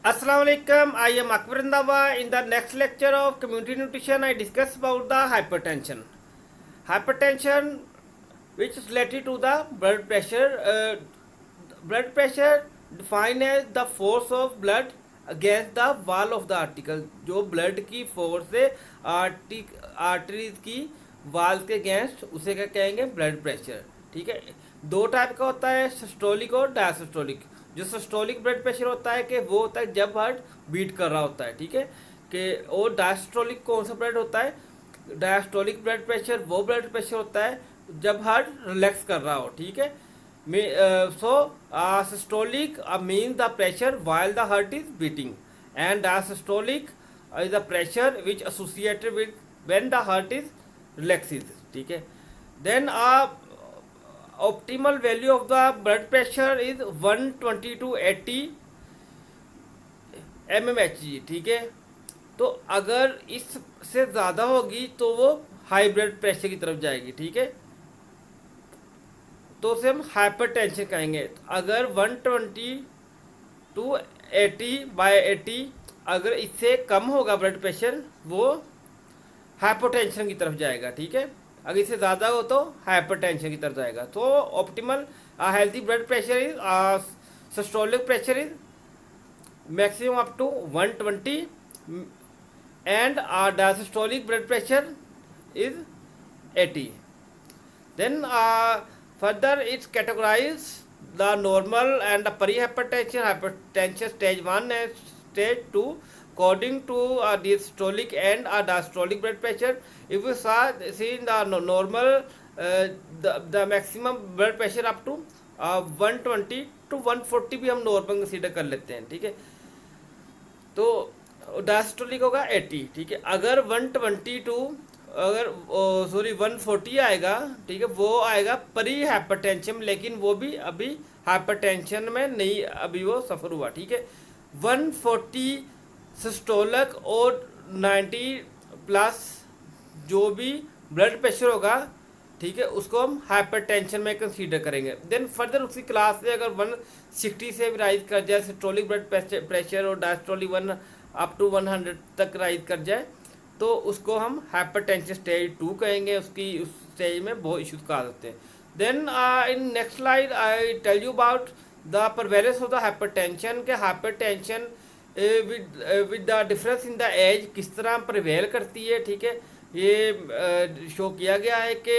Assalamu alaikum. I am Akbar Randhawa. In the next lecture of community nutrition, I discuss about the hypertension. Hypertension, which is related to the blood pressure. Blood pressure defined as the force of blood against the wall of the article. जो blood की force है arteries की wall के against उसे क्या कहेंगे blood pressure. ठीक है, दो टाइप का होता है, सिस्टोलिक और डायसिस्टोलिक. जो सिस्टोलिक ब्लड प्रेशर होता है कि वो होता है जब हार्ट बीट कर रहा होता है. ठीक है, कि और डायस्टोलिक कौन सा ब्लड होता है? डायस्टोलिक ब्लड प्रेशर वो ब्लड प्रेशर होता है जब हार्ट रिलैक्स कर रहा हो. ठीक है, so systolic mean the pressure while the heart is beating, and diastolic is the pressure which associated with when the heart is relaxes. ठीक है, then optimal value of the blood pressure is 120 to 80 mmHg. ठीक है, तो अगर इससे ज़्यादा होगी तो वो हाई ब्लड प्रेशर की तरफ जाएगी. ठीक है, तो उसे हम हाइपरटेंशन कहेंगे. अगर 120 टू 80/80 अगर इससे कम होगा ब्लड प्रेशर वो हाइपोटेंशन की तरफ जाएगा. ठीक है, अगर इससे ज़्यादा हो तो हाइपरटेंशन की तरफ जाएगा. तो optimal healthy blood pressure is systolic pressure is maximum up to 120 and diastolic blood pressure is 80. Then further it's categorize the normal and the pre hypertension, hypertension stage 1 and stage 2 according to diastolic and diastolic blood pressure. If we see in the normal the maximum blood pressure up to 120 to 140 भी हम normal consider कर लेते हैं. ठीक है, तो diastolic होगा 80. ठीक है, अगर 122 अगर 140 आएगा, ठीक है, वो आएगा परी हाइपरटेंशन, लेकिन वो भी अभी हाइपरटेंशन में नहीं, अभी वो सफ़र हुआ. ठीक है, 140 सिस्टोलिक और 90 प्लस जो भी ब्लड प्रेशर होगा, ठीक है, उसको हम हाइपरटेंशन में कंसीडर करेंगे. देन फर्दर उसी क्लास से अगर 160 से भी राइज कर जाए सिस्टोलिक ब्लड प्रेशर और डायस्टोलिक 1 अप टू 100 तक राइज कर जाए तो उसको हम हाइपरटेंशन स्टेज 2 कहेंगे. उसकी उस स्टेज में बहुत इश्यूज का आ सकते हैं. Then in next slide I tell you about the prevalence of the hypertension. के hypertension with the difference in the age किस तरह प्रिवेल करती है. ठीक है, ये शो किया गया है कि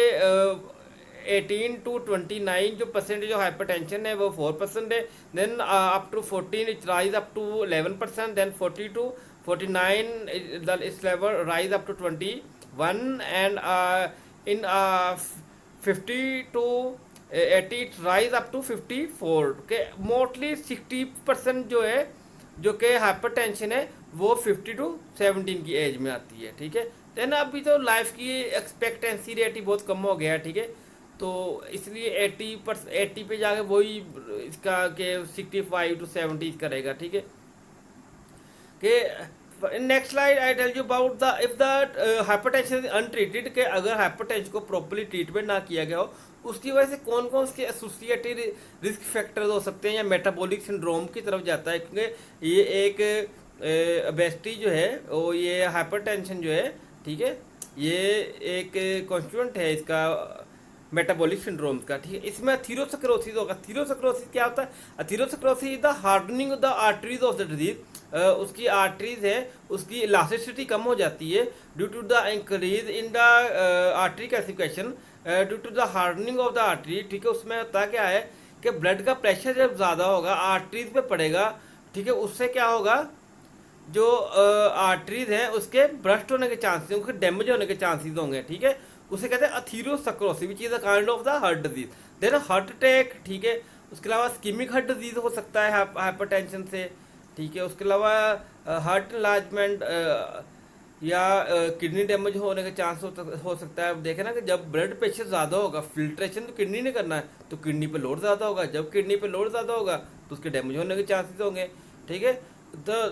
18 टू 29 जो परसेंटेज ऑफ हाइपरटेंशन है वो 4% है. Then up to 14 it rise up to 11%. Then 40 to 49 इस level rise up to 21 and in 50 to 80 it rise up to 54. के मोस्टली 60% जो है जो कि हाइपरटेंशन है वो 50 टू 17 की एज में आती है. ठीक है, देन अभी तो लाइफ की एक्सपेक्टेंसी रेट ही बहुत कम हो गया है. ठीक है, तो इसलिए 80 पे जाके वही इसका के 65 टू 70 करेगा. ठीक है, कि next slide I tell you about the if the hypertension is untreated, के अगर हाइपरटेंशन को प्रॉपर्ली ट्रीटमेंट ना किया गया हो उसकी वजह से कौन कौन से एसोसिएटेड रिस्क फैक्टर्स हो सकते हैं या मेटाबॉलिक सिंड्रोम की तरफ जाता है. क्योंकि ये एक ओबेसिटी जो है वो ये हाइपरटेंशन जो है, ठीक है, ये एक कॉन्स्टिट्यूएंट है इसका मेटाबॉलिक सिंड्रोम का. ठीक है, इसमें एथेरोस्क्लेरोसिस होगा. एथेरोस्क्लेरोसिस क्या होता है? Atherosclerosis is the hardening of the arteries of the disease. उसकी आर्टरीज है उसकी इलास्टिसिटी कम हो जाती है due to the increase in the artery calcification due to the hardening of the artery. ठीक है, उसमें होता क्या है कि ब्लड का प्रेशर जब ज़्यादा होगा आर्टरीज पे पड़ेगा. ठीक है, उससे क्या होगा, जो आर्टरीज हैं उसके ब्रस्ट होने के चांसेस, उसके डैमेज होने के चांसेस होंगे. ठीक है, उसे कहते हैं atherosclerosis which is a kind of the heart disease. Then heart attack. ठीक है, उसके अलावा स्कीमिक हार्ट डिजीज हो सकता है हाइपरटेंशन से. ठीक है, उसके अलावा हार्ट इनलार्जमेंट या किडनी डैमेज होने का चांस हो सकता है. देखें ना कि जब ब्लड प्रेशर ज़्यादा होगा, फिल्ट्रेशन तो किडनी ने करना है तो किडनी पे लोड ज़्यादा होगा. जब किडनी पे लोड ज़्यादा होगा तो उसके डैमेज होने के चांसेस होंगे. ठीक है, तो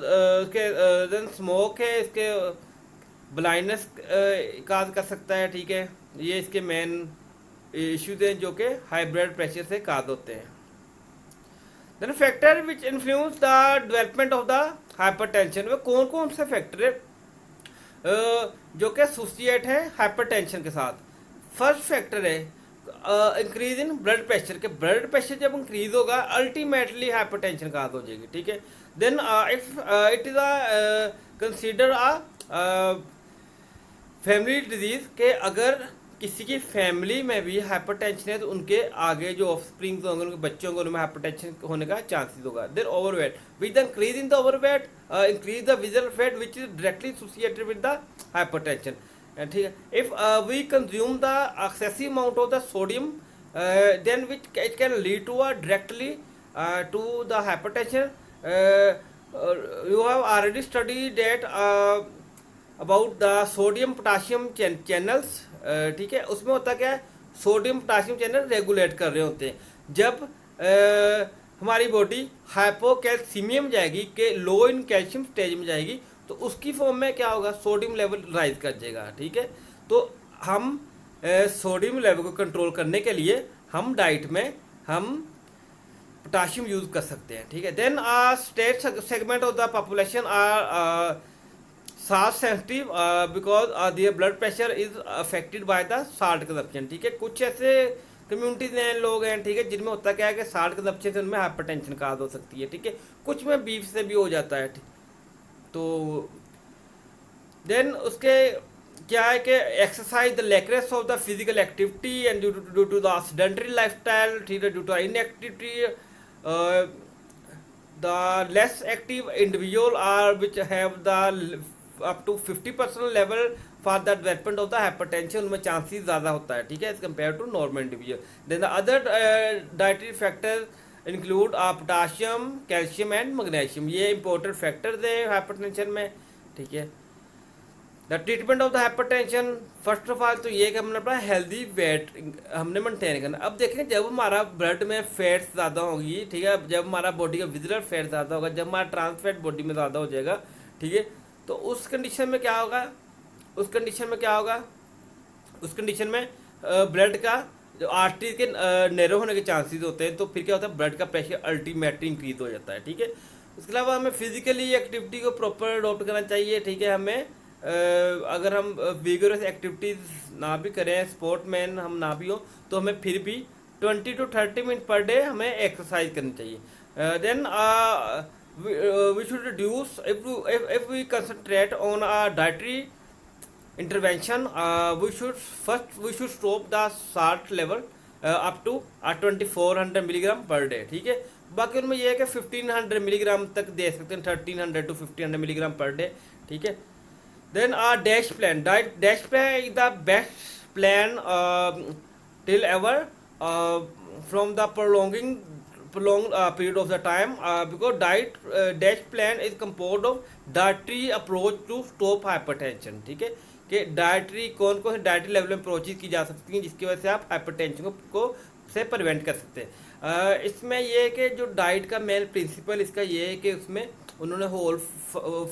उसके देन स्मोक है, इसके ब्लाइंडनेस काज कर सकता है. ठीक है, ये इसके मेन इश्यूज हैं जो कि हाई ब्लड प्रेशर से काज होते हैं. Then factor which influence the development of the hypertension में कौन कौन से फैक्टर है जो कि एसोसिएट है हाइपरटेंशन के साथ। फर्स्ट फैक्टर है इंक्रीज इन ब्लड प्रेशर, के ब्लड प्रेशर जब इंक्रीज होगा अल्टीमेटली हाइपरटेंशन का हाथ हो जाएगी, ठीक है। Then if it is consider family disease, के अगर किसी की फैमिली में भी हाइपरटेंशन है तो उनके आगे जो ऑफस्प्रिंग्स होंगे, उनके बच्चे होंगे, उनमें हाइपरटेंशन होने का चांसेस होगा। Then overweight, with the increase in the overweight increase the visceral fat which is directly associated with the hypertension, ठीक है। If we consume the excessive amount of the sodium then which it can lead to directly to the hypertension. You have already study that about the sodium potassium channels, ठीक है। उसमें होता क्या है, sodium potassium channel regulate कर रहे होते हैं। जब हमारी बॉडी हाइपोकैल्सीमियम जाएगी, के लो इन कैल्शियम स्टेज में जाएगी, तो उसकी फॉर्म में क्या होगा, सोडियम लेवल राइज कर जाएगा, ठीक है। तो हम सोडियम लेवल को कंट्रोल करने के लिए हम डाइट में हम पोटाशियम यूज कर सकते हैं, ठीक है। Then state segment of the population are salt sensitive because their blood pressure is affected by the salt consumption, ठीक है। कुछ ऐसे कम्युनिटीज हैं, लोग हैं, ठीक है, जिनमें होता क्या है कि साल्ट कंजप्शन से उनमें हाइपरटेंशन का हो सकती है, ठीक है। कुछ में बीफ से भी हो जाता है, ठीक। तो देन उसके क्या है कि exercise the lackness of the physical activity and due to the sedentary lifestyle, ठीक है, due to inactivity the less active individual are which have the up to 50% level for the development of the hypertension, उनमें chances ज़्यादा होता है, ठीक है, as compare to normal individual. Then the other dietary factor include potassium, calcium and magnesium, ये important factors हैं hypertension में, ठीक है। The treatment of the hypertension, first of all तो ये कि हमने अपना हेल्दी वेट हमने मेंटेन करना। अब देखें, जब हमारा ब्लड में फैट्स ज़्यादा होगी, ठीक है, जब हमारा बॉडी का विजिबल फैट ज़्यादा होगा, जब हमारा ट्रांस फैट बॉडी में ज़्यादा हो जाएगा, ठीक है, तो उस कंडीशन में क्या होगा, उस कंडीशन में क्या होगा, उस कंडीशन में ब्लड का जो आर्टरी के नैरो होने के चांसेस होते हैं, तो फिर क्या होता है, ब्लड का प्रेशर अल्टीमेटली इंक्रीज हो जाता है, ठीक है। उसके अलावा हमें फिजिकली एक्टिविटी को प्रॉपर अडॉप्ट करना चाहिए, ठीक है। हमें अगर हम विगरस एक्टिविटीज़ ना भी करें, स्पोर्टमैन हम ना भी हो, तो हमें फिर भी 20 to 30 मिनट पर डे हमें एक्सरसाइज करनी चाहिए। Then we should reduce if we concentrate on a dietary intervention, we should stop the salt level up to 2400 milligram per day, ठीक है। बाकी उनमें यह है कि 1500 मिलीग्राम तक दे सकते हैं, 1300 to 1500 मिलीग्राम पर डे, ठीक है। Then our dash plan. Dash plan is the best plan till ever from the prolonged period of the time because dash plan is composed of dietary approach to stop hypertension, ठीक है। कि dietary कौन कौन से dietary level में approaches की जा सकती हैं जिसकी वजह से आप हाइपरटेंशन को से प्रिवेंट कर सकते हैं। इसमें ये है कि जो डाइट का मेन प्रिंसिपल इसका ये है कि उसमें उन्होंने होल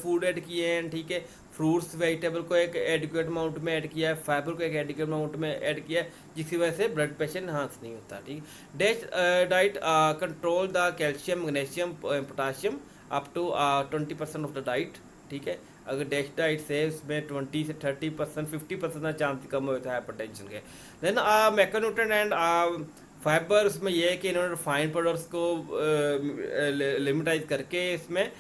फूड ऐड किए हैं, ठीक है, फ्रूट्स वेजिटेबल को एक एडिक्वेट अमाउंट में ऐड किया है, फाइबर को एक एडिक्वेट अमाउंट में ऐड किया है, जिसकी वजह से ब्लड प्रेशर इन्हांस नहीं होता, ठीक। DASH diet control the calcium, magnesium, potassium up to 20% of the diet, ठीक है। अगर डैश डाइट से उसमें 20 से 30%, 50% का चांस कम होता है हाइपरटेंशन के। देन मैक्रोन्यूट्रिएंट एंड फाइबर, उसमें यह है कि इन्होंने रिफाइंड प्रोडक्ट्स को लिमिटाइज करके इसमें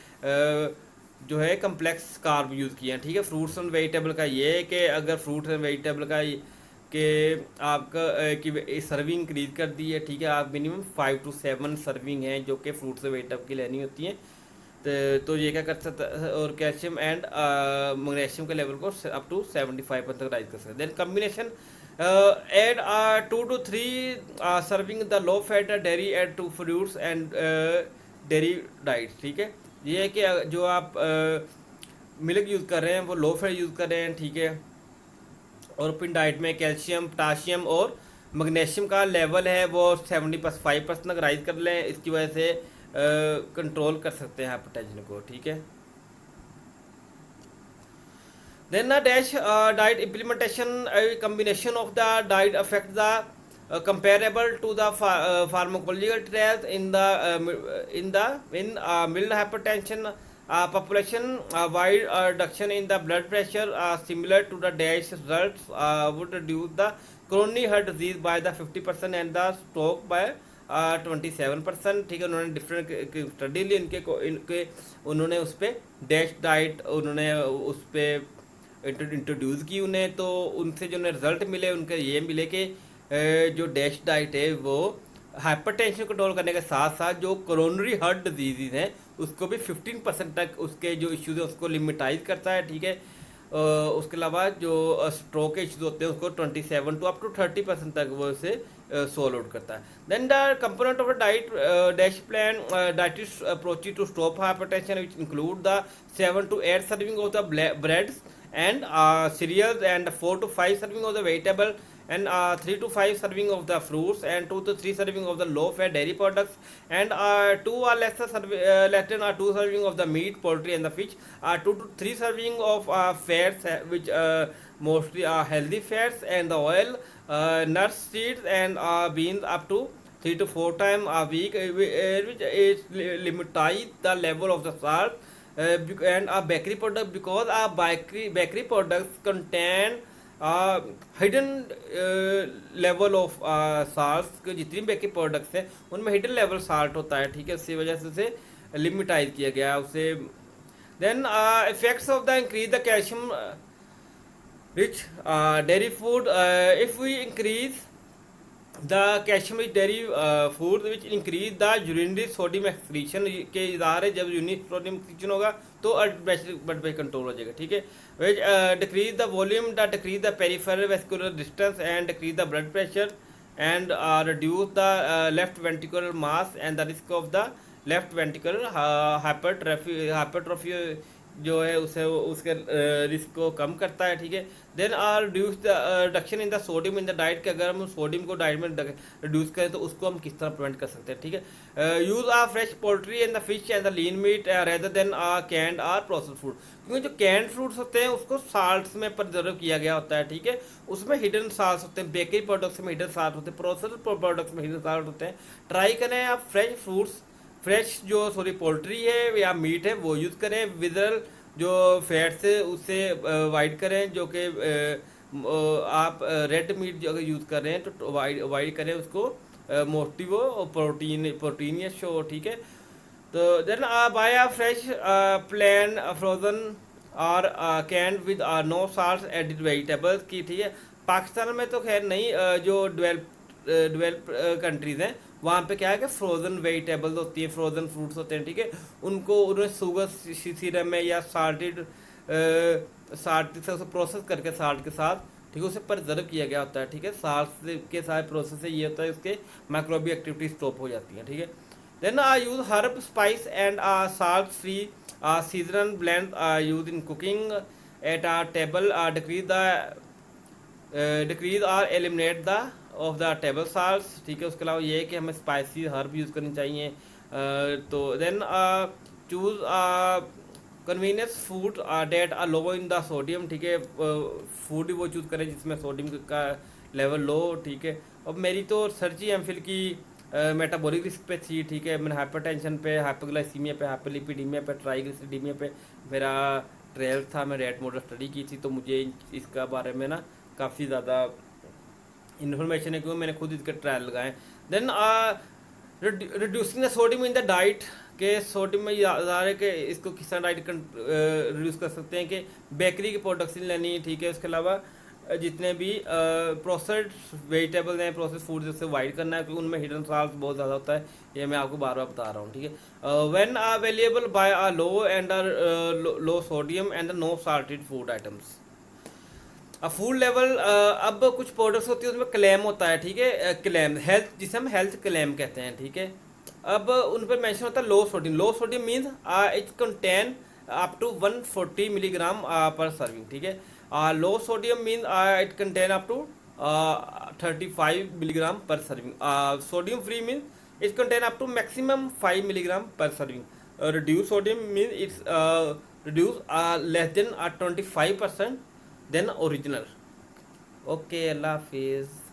जो है कम्प्लेक्स कार्ब यूज़ किए हैं, ठीक है। फ्रूट्स एंड वेजिटेबल का ये है कि अगर फ्रूट्स एंड वेजिटेबल का कि आपका की सर्विंग इंक्रीज कर दी है, ठीक है, आप मिनिमम 5 to 7 सर्विंग हैं जो कि फ्रूट्स एंड वेजिटेबल की लेनी होती हैं, तो ये क्या कर सकता है, और कैल्शियम एंड मैग्नीशियम के लेवल को अप टू 75% तक राइज कर सकते हैं। Then combination add 2 to 3 serving the low fat dairy add to fruits and dairy diet, ठीक है। ये है कि जो आप मिल्क यूज़ कर रहे हैं वो लो फैट यूज़ कर रहे हैं, ठीक है, और अपनी डाइट में कैल्शियम, पोटाशियम और मैग्नीशियम का लेवल है वो 75% तक राइज कर लें, इसकी वजह से कंट्रोल कर सकते हैं हाइपरटेंशन को, ठीक है। Then the DASH diet implementation, combination of the diet affect the comparable to the pharmacological trials in mild hypertension population wide reduction in the blood pressure similar to the DASH results would reduce the coronary heart disease by the 50% and the stroke by 27%। ठीक है, उन्होंने different study ली इनके उन्होंने उस पर dash diet उन्होंने उस पर इंट्रोड्यूस की उन्हें, तो उनसे जो उन्हें रिजल्ट मिले उनके ये मिले कि जो डैश डाइट है वो हाइपरटेंशन कंट्रोल करने के साथ साथ जो कोरोनरी हार्ट डिजीज़ हैं उसको भी 15% तक उसके जो इश्यूज हैं उसको लिमिटाइज करता है। ठीक है, उसके अलावा जो स्ट्रोक के इश्यूज होते हैं उसको 27 टू अप टू 30% तक वो उसे सोल्व आउट करता है। Then the component of diet DASH plan dietary approach to stop hypertension which include the 7 to 8 serving of the breads and cereals and 4 to 5 serving of the vegetable and 3 to 5 serving of the fruits and 2 to 3 serving of the low fat dairy products and 2 or less than 2 serving of the meat, poultry and the fish, 2 to 3 serving of fats which mostly are healthy fats and the oil, nuts, seeds and beans up to 3 to 4 times a week, which is limitize the level of the salt and a bakery product because our bakery products contain hidden level of salts। जितनी bakery products हैं उनमें hidden level salt होता है। ठीक है, इसी वजह से उसे लिमिटाइज किया गया उसे। Then effects of the increase the calcium rich dairy food if we increase the calcium rich dairy food which increase the urinary sodium excretion के इधर है, जब यूरिनरी सोडियम एक्सक्रीशन होगा तो ब्लड प्रेशर कंट्रोल हो जाएगा। ठीक है, which decrease the volume that decrease the peripheral vascular distance and decrease the blood pressure and reduce the left ventricular mass and the risk of the left ventricular hypertrophy जो है उसे उसके risk को कम करता है। ठीक है, then reduce the reduction in the sodium in the diet के अगर हम सोडियम को डाइट में रिड्यूस करें तो उसको हम किस तरह प्रिवेंट कर सकते हैं। ठीक है, use a fresh poultry and the fish and the lean meat rather than canned or processed food, क्योंकि जो कैंड फ्रूट्स होते हैं उसको साल्ट्स में प्रिजर्व किया गया होता है। ठीक है, उसमें हिडन साल्ट होते हैं, बेकरी प्रोडक्ट्स में हिडन साल्ट होते हैं, प्रोसेस्ड प्रोडक्ट्स में हिडन साल्ट होते हैं। ट्राई करें आप फ्रेश फ्रूट्स, फ्रेश जो पोल्ट्री है या मीट है वो यूज़ करें, विजरल जो फैट्स है उससे अवॉइड करें, जो कि आप रेड मीट जो अगर यूज़ कर रहे हैं तो अवॉइड करें उसको, मोस्टली वो प्रोटीनियस हो। ठीक है, तो then buy a fresh plain frozen और can with no salt added vegetables की। ठीक है, पाकिस्तान में तो खैर नहीं, जो डेवलप कंट्रीज़ हैं वहाँ पे क्या है कि फ्रोज़न वेजिटेबल्स होती है, फ्रोज़न फ्रूट्स होते हैं। ठीक है, उनको उन्हें शुगर सिरप में या साल्ट से उसे प्रोसेस करके साल्ट के साथ, ठीक है, उसे प्रिजर्व किया गया होता है। ठीक है, साल्ट के साथ प्रोसेस से ये होता है उसके माइक्रोबियल एक्टिविटी स्टॉप हो जाती है। ठीक है, then use herb spice and salt free seasonal blend use in cooking at table decrease और eliminate the of the table salts. ठीक है, उसके अलावा ये है कि हमें स्पाइसी हर्ब यूज़ करनी चाहिए। तो then choose convenience food that are low in the sodium. ठीक है, फूड वो चूज़ करें जिसमें सोडियम का लेवल लो। ठीक है, अब मेरी तो रिसर्च ही एमफिल की मेटाबॉलिक रिस्क पे थी। ठीक है, मैंने हाइपरटेंशन पे, हाइपोग्लाइसीमिया पे, हाइपरलिपिडीमिया पे, ट्राइग्लिसरीडीमिया पे मेरा ट्रायल था, मैं रेट मॉडल स्टडी की थी, तो मुझे इसका बारे में ना काफ़ी ज़्यादा इन्फॉर्मेशन है क्योंकि मैंने खुद इसके ट्रायल लगाए। Then reducing the sodium in the diet के सोडियम में ज़्यादा है कि इसको किस तरह डाइट रिड्यूस कर सकते हैं कि बेकरी के प्रोडक्ट्स नहीं लेनी। ठीक है, उसके अलावा जितने भी प्रोसेस्ड वेजिटेबल्स हैं, प्रोसेस्ड फूड उससे अवॉइड करना है क्योंकि उनमें हिडन साल्ट बहुत ज़्यादा होता है, ये मैं आपको बार बार बता रहा हूँ। ठीक है, when available buy a low and low sodium and no salted food items food level. अब कुछ प्रोडक्ट्स होती है उसमें क्लेम होता है। ठीक है, क्लेम हेल्थ, जिसे हम हेल्थ क्लेम कहते हैं। ठीक है, अब उन पर मेंशन होता है low sodium. Low sodium means it contain up to 140 milligram per serving. ठीक है, low sodium means it contain up to 35 milligram per serving. Sodium free means it contain up to maximum 5 milligram per serving. Reduce sodium means it's reduce less than 25% than original. Okay, अल्लाह हाफिज़।